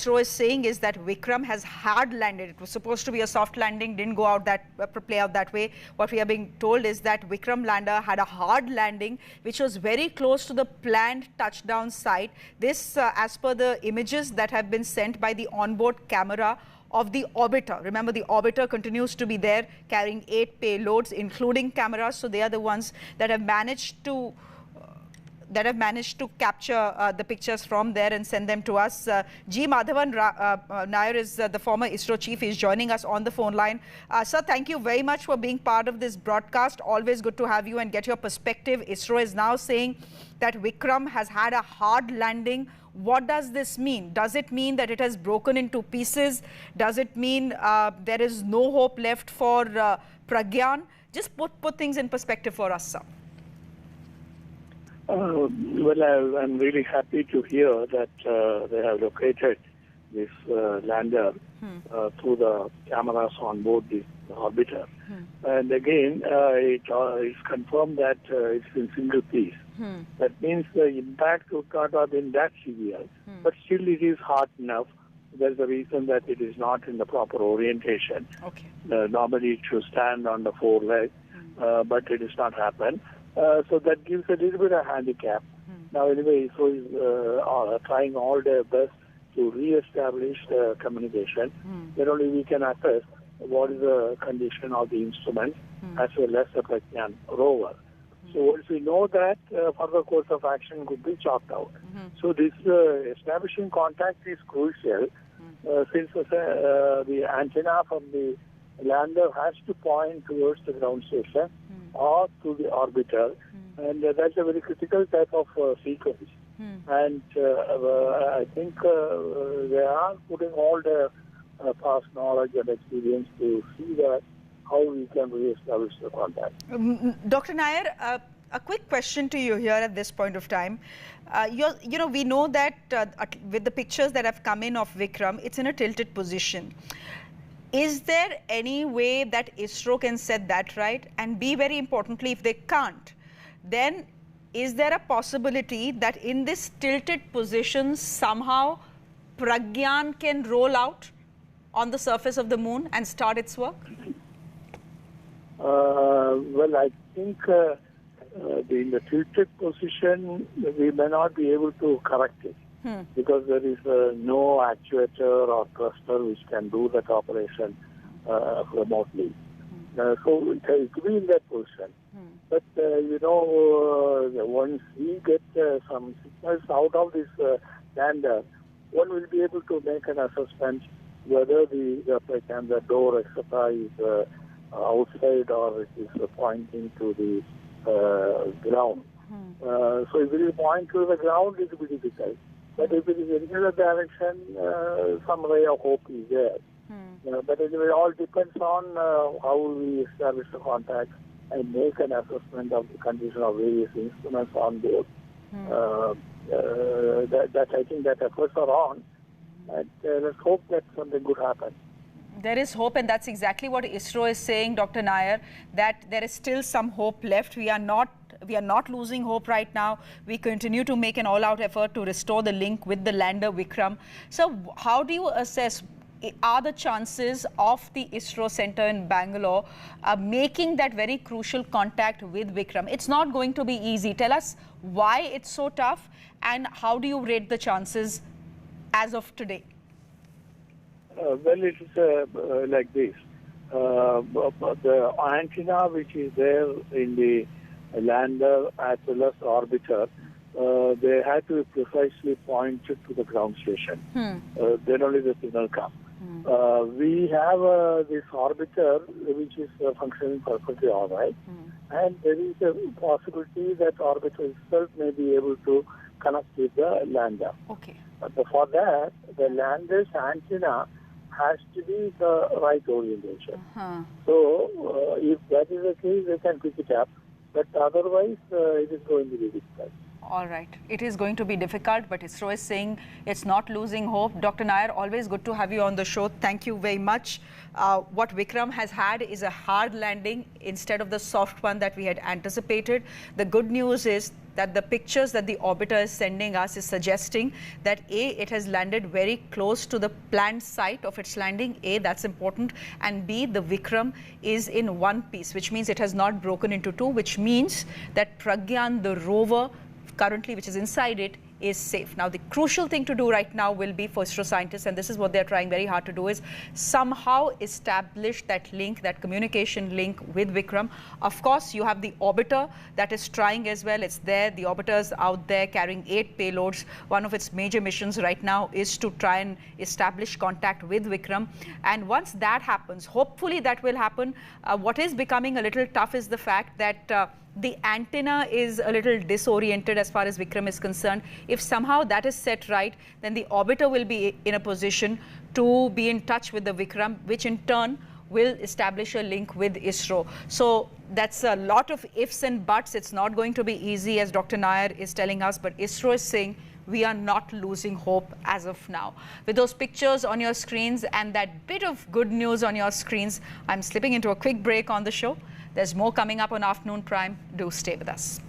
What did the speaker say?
ISRO is saying is that Vikram has hard landed. It was supposed to be a soft landing, didn't go out that play out that way. What we are being told is that Vikram lander had a hard landing, which was very close to the planned touchdown site. This, as per the images that have been sent by the onboard camera of the orbiter. Remember, the orbiter continues to be there, carrying 8 payloads, including cameras. So they are the ones that have managed to capture the pictures from there and send them to us. G. Madhavan Nair is the former ISRO chief. Is joining us on the phone line. Sir, thank you very much for being part of this broadcast. Always good to have you and get your perspective. ISRO is now saying that Vikram has had a hard landing. What does this mean? Does it mean that it has broken into pieces? Does it mean there is no hope left for Pragyan? Just put things in perspective for us, sir. Well, I'm really happy to hear that they have located this lander through the cameras on board the orbiter. And again, it's confirmed that it's in single piece. That means the impact would not have been that severe, but still it is hard enough. There's a reason that it is not in the proper orientation. Okay. Normally it should stand on the 4 legs, but it has not happened. So that gives a little bit of handicap. Now anyway, so is trying all their best to re-establish the communication. Then only we can assess what is the condition of the instrument as well as the Pragyan rover. So once we know that, further course of action could be chalked out. So this establishing contact is crucial since the antenna from the lander has to point towards the ground station or to the orbiter, and that's a very critical type of sequence. And I think they are putting all their past knowledge and experience to see that how we can re-establish the contact. Dr. Nair, a quick question to you here at this point of time. We know that with the pictures that have come in of Vikram, it's in a tilted position. Is there any way that ISRO can set that right? And B, very importantly, if they can't, then is there a possibility that in this tilted position somehow Pragyan can roll out on the surface of the moon and start its work? Well, I think in the tilted position, we may not be able to correct it because there is no actuator or thruster which can do that operation remotely. So it could be in that position. But, once we get some signals out of this lander, one will be able to make an assessment whether the door, etc., is outside or it is pointing to the ground. So if it is pointing to the ground, it will be difficult. But if it is in any other direction, some ray of hope is there. But it all depends on how we establish the contact and make an assessment of the condition of various instruments on board. That I think that efforts are on. And let's hope that something good happens. There is hope, and that's exactly what ISRO is saying, Dr. Nair, that there is still some hope left. We are not losing hope right now. We continue to make an all-out effort to restore the link with the lander Vikram. So how do you assess, are the chances of the ISRO center in Bangalore making that very crucial contact with Vikram? It's not going to be easy. Tell us why it's so tough and how do you rate the chances as of today? Well, it is like this. The antenna which is there in the lander as well as orbiter, they had to precisely point to the ground station. Then only the signal comes. We have this orbiter which is functioning perfectly all right. And there is a possibility that orbiter itself may be able to connect with the lander. Okay. But for that, the lander's antenna has to be the right orientation. So if that is the case, they can pick it up. But otherwise, it is going to be difficult. All right. It is going to be difficult, but ISRO is saying it's not losing hope. Dr. Nair, always good to have you on the show. Thank you very much. What Vikram has had is a hard landing instead of the soft one that we had anticipated. The good news is that the pictures that the orbiter is sending us is suggesting that A, it has landed very close to the planned site of its landing. A, that's important. And B, the Vikram is in one piece, which means it has not broken into two, which means that Pragyan, the rover, currently which is inside it, is safe. Now, the crucial thing to do right now will be for ISRO scientists, and this is what they're trying very hard to do, is somehow establish that link, that communication link with Vikram. Of course, you have the orbiter that is trying as well. It's there. The orbiter is out there carrying 8 payloads. One of its major missions right now is to try and establish contact with Vikram. And once that happens, hopefully that will happen. What is becoming a little tough is the fact that the antenna is a little disoriented as far as Vikram is concerned. If somehow that is set right, then the orbiter will be in a position to be in touch with the Vikram, which in turn will establish a link with ISRO. So that's a lot of ifs and buts. It's not going to be easy, as Dr. Nair is telling us, but ISRO is saying we are not losing hope as of now. With those pictures on your screens and that bit of good news on your screens, I'm slipping into a quick break on the show. There's more coming up on Afternoon Prime. Do stay with us.